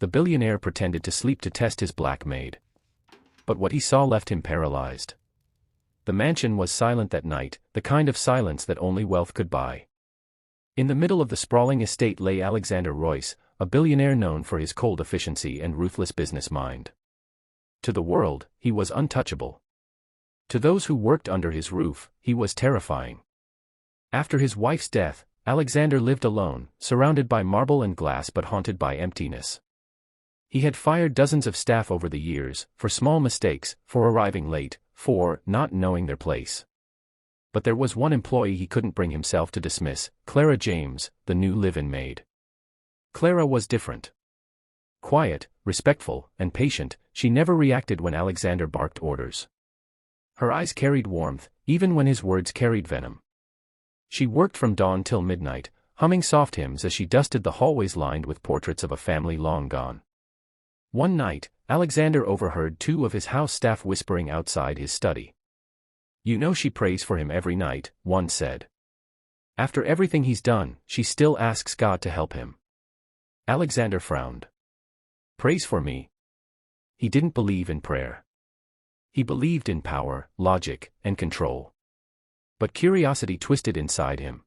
the billionaire pretended to sleep to test his black maid. But what he saw left him paralyzed. The mansion was silent that night, the kind of silence that only wealth could buy. In the middle of the sprawling estate lay Alexander Royce, a billionaire known for his cold efficiency and ruthless business mind. To the world, he was untouchable. To those who worked under his roof, he was terrifying. After his wife's death, Alexander lived alone, surrounded by marble and glass but haunted by emptiness. He had fired dozens of staff over the years, for small mistakes, for arriving late, for not knowing their place. But there was one employee he couldn't bring himself to dismiss, Clara James, the new live-in maid. Clara was different. Quiet, respectful, and patient, she never reacted when Alexander barked orders. Her eyes carried warmth, even when his words carried venom. She worked from dawn till midnight, humming soft hymns as she dusted the hallways lined with portraits of a family long gone. One night, Alexander overheard two of his house staff whispering outside his study. "You know she prays for him every night," one said. "After everything he's done, she still asks God to help him." Alexander frowned. "Prays for me?" He didn't believe in prayer. He believed in power, logic, and control. But curiosity twisted inside him.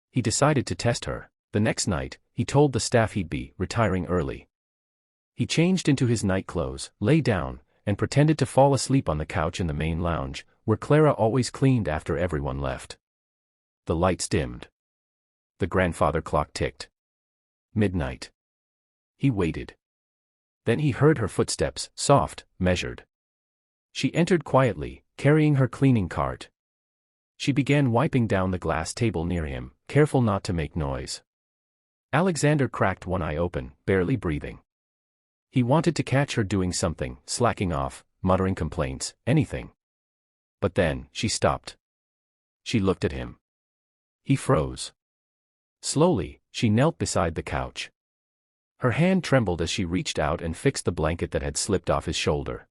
He decided to test her. The next night, he told the staff he'd be retiring early. He changed into his night clothes, lay down, and pretended to fall asleep on the couch in the main lounge, where Clara always cleaned after everyone left. The lights dimmed. The grandfather clock ticked. Midnight. He waited. Then he heard her footsteps, soft, measured. She entered quietly, carrying her cleaning cart. She began wiping down the glass table near him, careful not to make noise. Alexander cracked one eye open, barely breathing. He wanted to catch her doing something, slacking off, muttering complaints, anything. But then, she stopped. She looked at him. He froze. Slowly, she knelt beside the couch. Her hand trembled as she reached out and fixed the blanket that had slipped off his shoulder.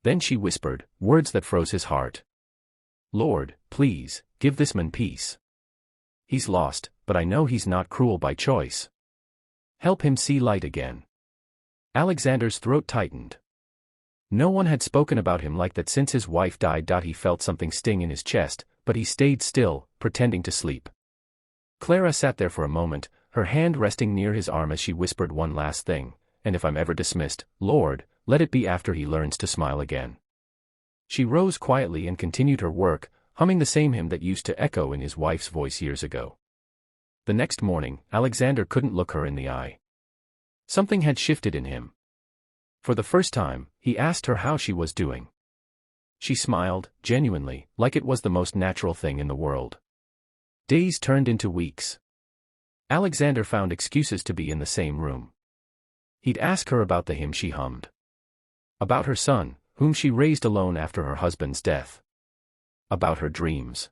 Then she whispered, words that froze his heart. "Lord, please, give this man peace. He's lost, but I know he's not cruel by choice. Help him see light again." Alexander's throat tightened. No one had spoken about him like that since his wife died. He felt something sting in his chest, but he stayed still, pretending to sleep. Clara sat there for a moment, her hand resting near his arm as she whispered one last thing, "And if I'm ever dismissed, Lord, let it be after he learns to smile again." She rose quietly and continued her work, humming the same hymn that used to echo in his wife's voice years ago. The next morning, Alexander couldn't look her in the eye. Something had shifted in him. For the first time, he asked her how she was doing. She smiled, genuinely, like it was the most natural thing in the world. Days turned into weeks. Alexander found excuses to be in the same room. He'd ask her about the hymn she hummed. About her son, whom she raised alone after her husband's death. About her dreams.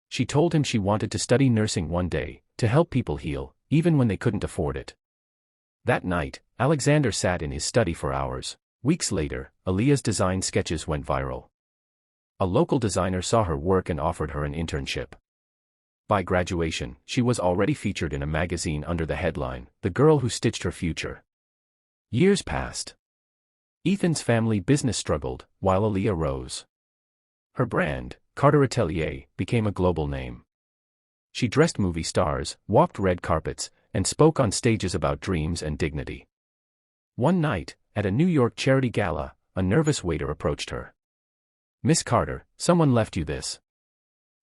She told him she wanted to study nursing one day, to help people heal, even when they couldn't afford it. That night, Alexander sat in his study for hours. Weeks later, Aaliyah's design sketches went viral. A local designer saw her work and offered her an internship. By graduation, she was already featured in a magazine under the headline, "The Girl Who Stitched Her Future." Years passed. Ethan's family business struggled, while Aaliyah rose. Her brand, Carter Atelier, became a global name. She dressed movie stars, walked red carpets, and spoke on stages about dreams and dignity. One night, at a New York charity gala, a nervous waiter approached her. "Miss Carter, someone left you this."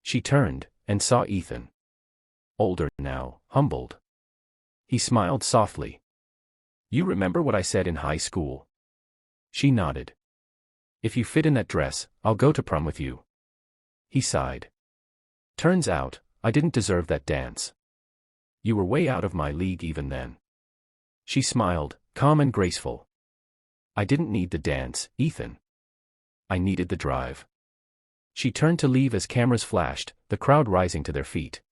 She turned, and saw Ethan. Older now, humbled. He smiled softly. "You remember what I said in high school?" She nodded. "If you fit in that dress, I'll go to prom with you." He sighed. "Turns out, I didn't deserve that dance. You were way out of my league even then." She smiled, calm and graceful. "I didn't need the dance, Ethan. I needed the drive." She turned to leave as cameras flashed, the crowd rising to their feet.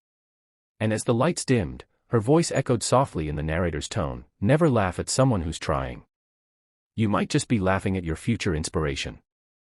And as the lights dimmed, her voice echoed softly in the narrator's tone, "Never laugh at someone who's trying. You might just be laughing at your future inspiration."